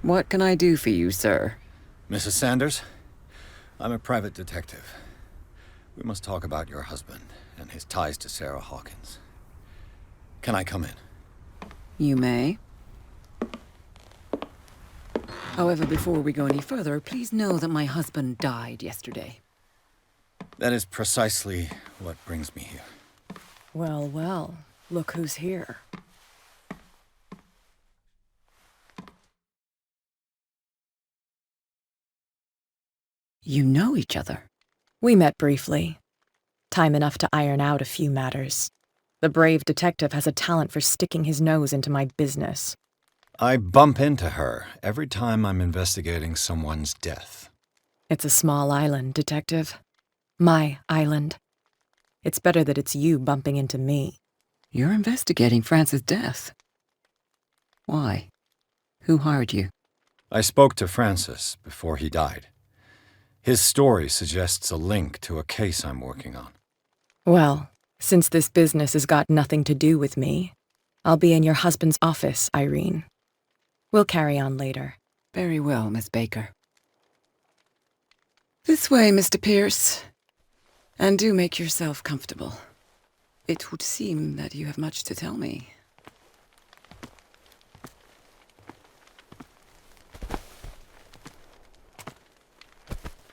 What can I do for you, sir? Mrs. Sanders, I'm a private detective. We must talk about your husband and his ties to Sarah Hawkins. Can I come in? You may. However, before we go any further, please know that my husband died yesterday. That is precisely what brings me here. Well, well, look who's here. You know each other? We met briefly. Time enough to iron out a few matters. The brave detective has a talent for sticking his nose into my business. I bump into her every time I'm investigating someone's death. It's a small island, Detective. My island. It's better that it's you bumping into me. You're investigating Francis' death. Why? Who hired you? I spoke to Francis before he died. His story suggests a link to a case I'm working on. Well, since this business has got nothing to do with me, I'll be in your husband's office, Irene. We'll carry on later. Very well, Miss Baker. This way, Mr. Pierce. And do make yourself comfortable. It would seem that you have much to tell me.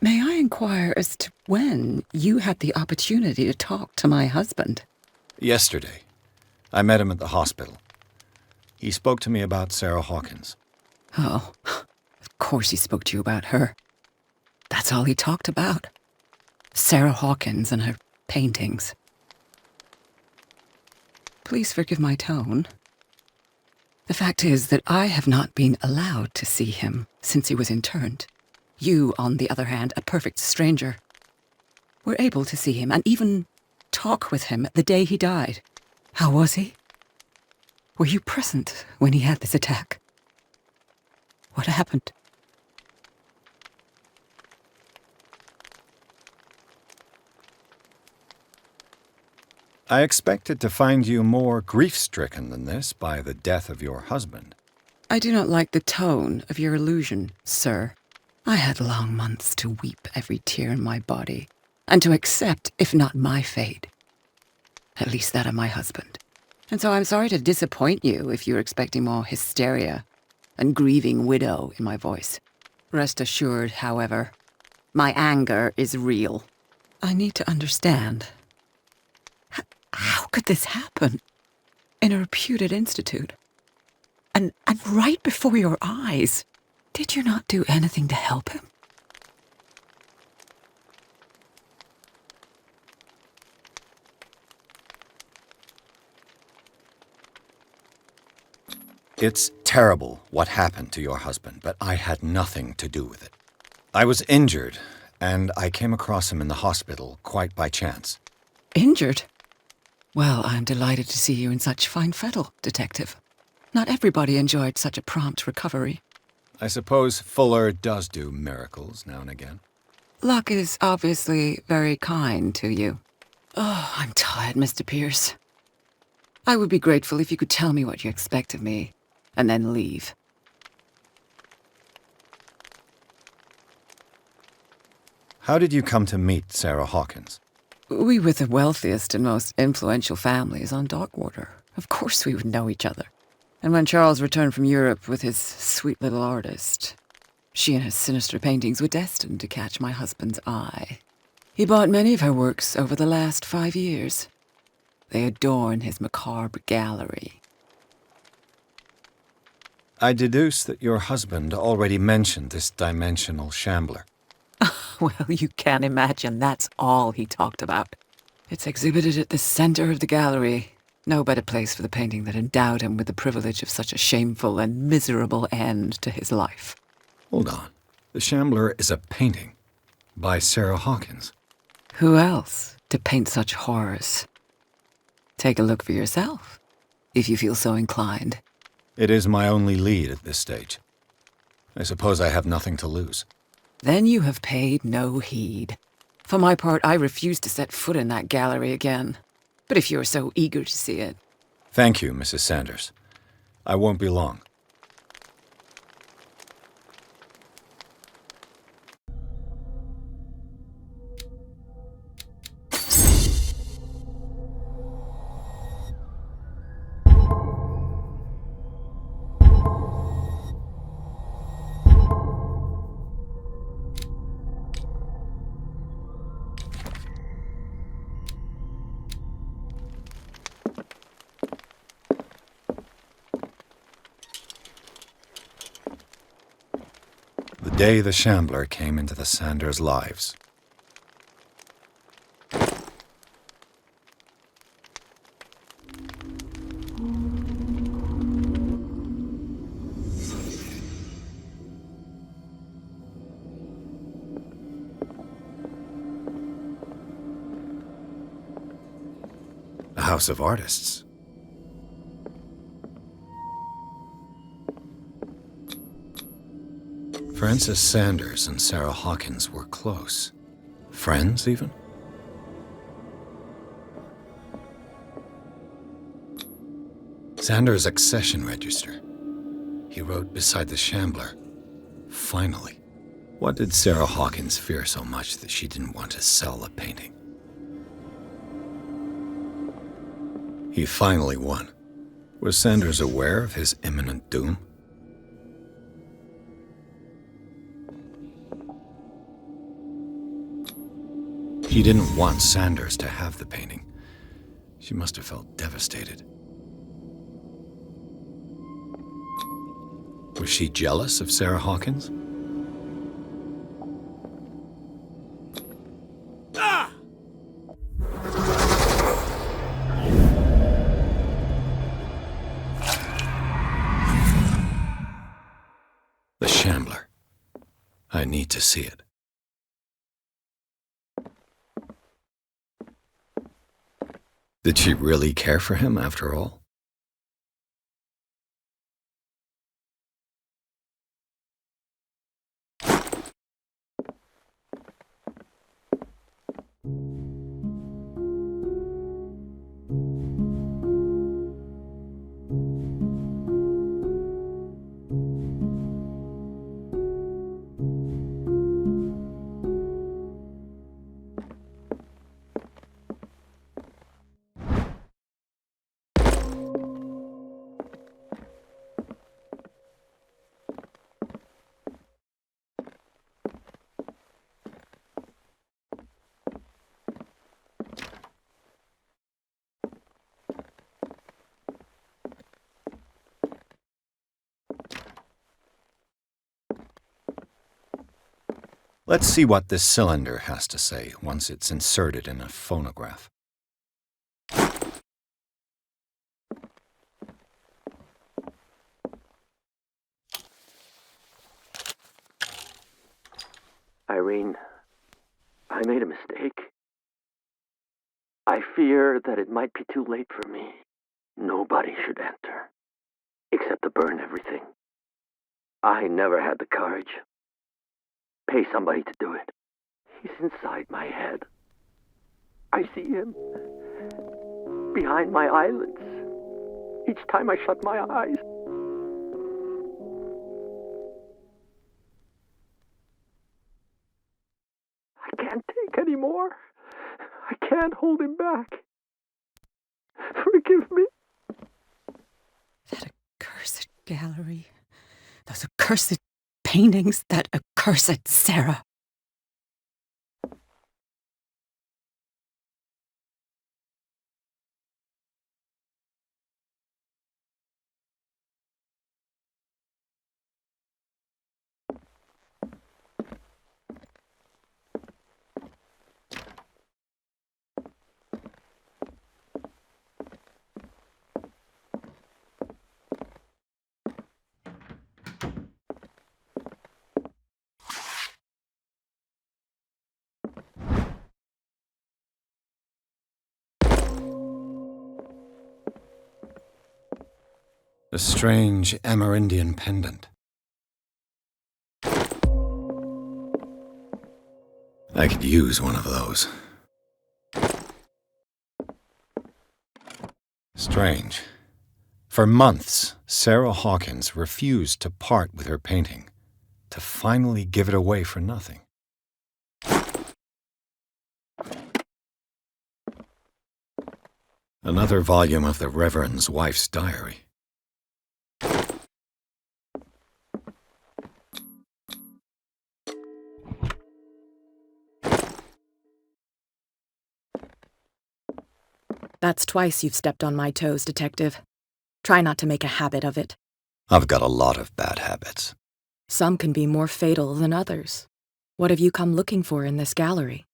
May I inquire as to when you had the opportunity to talk to my husband? Yesterday, I met him at the hospital. He spoke to me about Sarah Hawkins. Oh, of course he spoke to you about her. That's all he talked about. Sarah Hawkins and her paintings. Please forgive my tone. The fact is that I have not been allowed to see him since he was interned. You, on the other hand, a perfect stranger, were able to see him and even talk with him the day he died. How was he? Were you present when he had this attack? What happened? I expected to find you more grief-stricken than this by the death of your husband. I do not like the tone of your allusion, sir. I had long months to weep every tear in my body, and to accept, if not my fate, at least that of my husband. And so I'm sorry to disappoint you if you're expecting more hysteria and grieving widow in my voice. Rest assured, however, my anger is real. I need to understand. How could this happen? In a reputed institute? And right before your eyes? Did you not do anything to help him? It's terrible what happened to your husband, but I had nothing to do with it. I was injured, and I came across him in the hospital quite by chance. Injured? Well, I'm delighted to see you in such fine fettle, Detective. Not everybody enjoyed such a prompt recovery. I suppose Fuller does do miracles now and again. Luck is obviously very kind to you. Oh, I'm tired, Mr. Pierce. I would be grateful if you could tell me what you expect of me, and then leave. How did you come to meet Sarah Hawkins? We were the wealthiest and most influential families on Darkwater. Of course we would know each other. And when Charles returned from Europe with his sweet little artist, she and her sinister paintings were destined to catch my husband's eye. He bought many of her works over the last 5 years. They adorn his macabre gallery. I deduce that your husband already mentioned this dimensional Shambler. Well, you can imagine that's all he talked about. It's exhibited at the center of the gallery. No better place for the painting that endowed him with the privilege of such a shameful and miserable end to his life. Hold on. The Shambler is a painting by Sarah Hawkins. Who else to paint such horrors? Take a look for yourself, if you feel so inclined. It is my only lead at this stage. I suppose I have nothing to lose. Then you have paid no heed. For my part, I refuse to set foot in that gallery again. But if you're so eager to see it... Thank you, Mrs. Sanders. I won't be long. day the Shambler came into the Sanders' lives. A house of artists. Frances Sanders and Sarah Hawkins were close. Friends, even? Sanders' accession register. He wrote beside the Shambler, "Finally." What did Sarah Hawkins fear so much that she didn't want to sell the painting? He finally won. Was Sanders aware of his imminent doom? He didn't want Sanders to have the painting. She must have felt devastated. Was she jealous of Sarah Hawkins? The Shambler. I need to see it. Did she really care for him after all? Let's see what this cylinder has to say once it's inserted in a phonograph. Irene, I made a mistake. I fear that it might be too late for me. Nobody should enter, except to burn everything. I never had the courage. Pay somebody to do it. He's inside my head. I see him behind my eyelids each time I shut my eyes. I can't take any more. I can't hold him back. Forgive me. That accursed gallery. Those accursed paintings. That accursed Sarah. A strange Amerindian pendant. I could use one of those. Strange. For months, Sarah Hawkins refused to part with her painting, to finally give it away for nothing. Another volume of the Reverend's wife's diary. That's twice you've stepped on my toes, Detective. Try not to make a habit of it. I've got a lot of bad habits. Some can be more fatal than others. What have you come looking for in this gallery?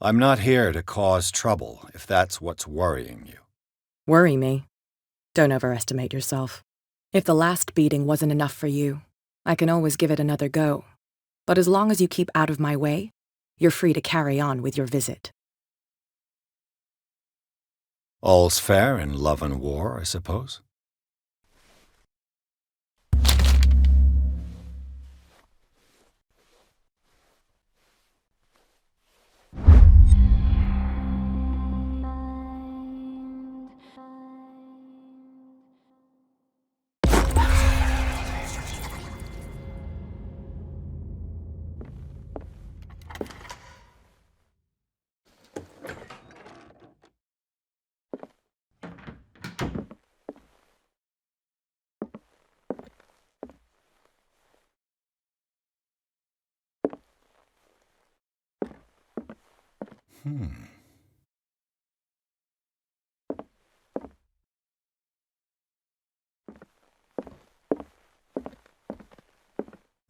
I'm not here to cause trouble, if that's what's worrying you. Worry me? Don't overestimate yourself. If the last beating wasn't enough for you, I can always give it another go. But as long as you keep out of my way, you're free to carry on with your visit. All's fair in love and war, I suppose?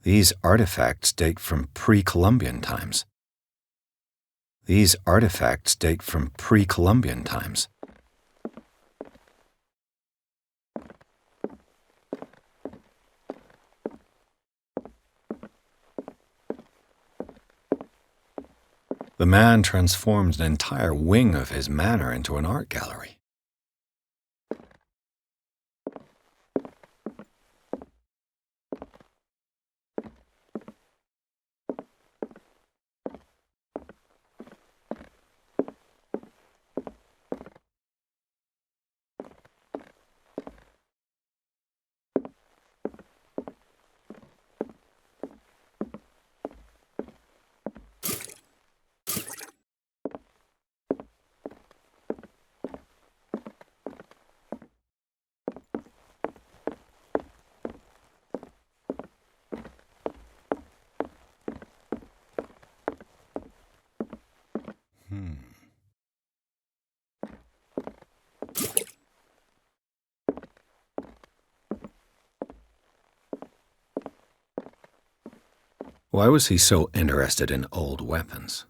These artifacts date from pre-Columbian times. These artifacts date from pre-Columbian times. The man transformed an entire wing of his manor into an art gallery. Why was he so interested in old weapons?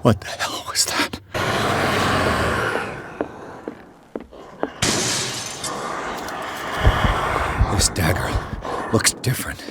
What the hell was that? This dagger looks different.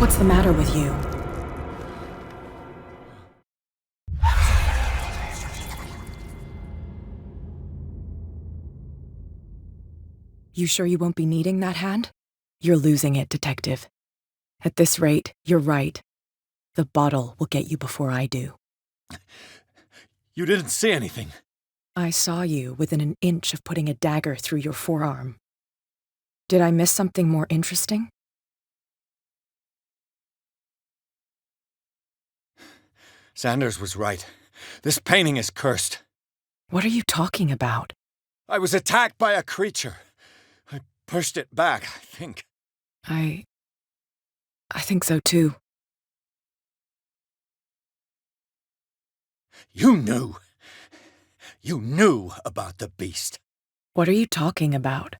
What's the matter with you? You sure you won't be needing that hand? You're losing it, Detective. At this rate, you're right. The bottle will get you before I do. You didn't see anything. I saw you within an inch of putting a dagger through your forearm. Did I miss something more interesting? Sanders was right. This painting is cursed. What are you talking about? I was attacked by a creature. I pushed it back, I think. I think so too. You knew. You knew about the beast. What are you talking about?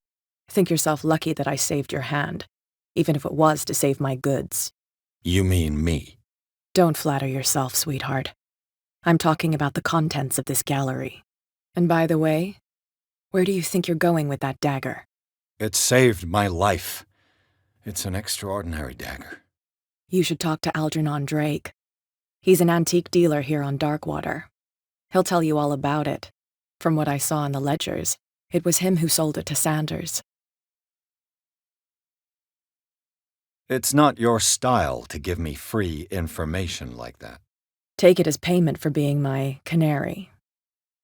Think yourself lucky that I saved your hand, even if it was to save my goods. You mean me? Don't flatter yourself, sweetheart. I'm talking about the contents of this gallery. And by the way, where do you think you're going with that dagger? It saved my life. It's an extraordinary dagger. You should talk to Algernon Drake. He's an antique dealer here on Darkwater. He'll tell you all about it. From what I saw in the ledgers, it was him who sold it to Sanders. It's not your style to give me free information like that. Take it as payment for being my canary.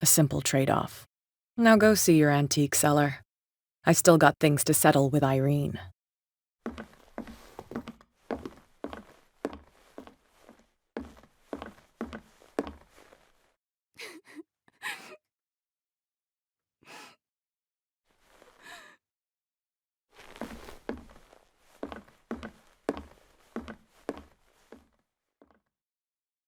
A simple trade-off. Now go see your antique seller. I still got things to settle with Irene.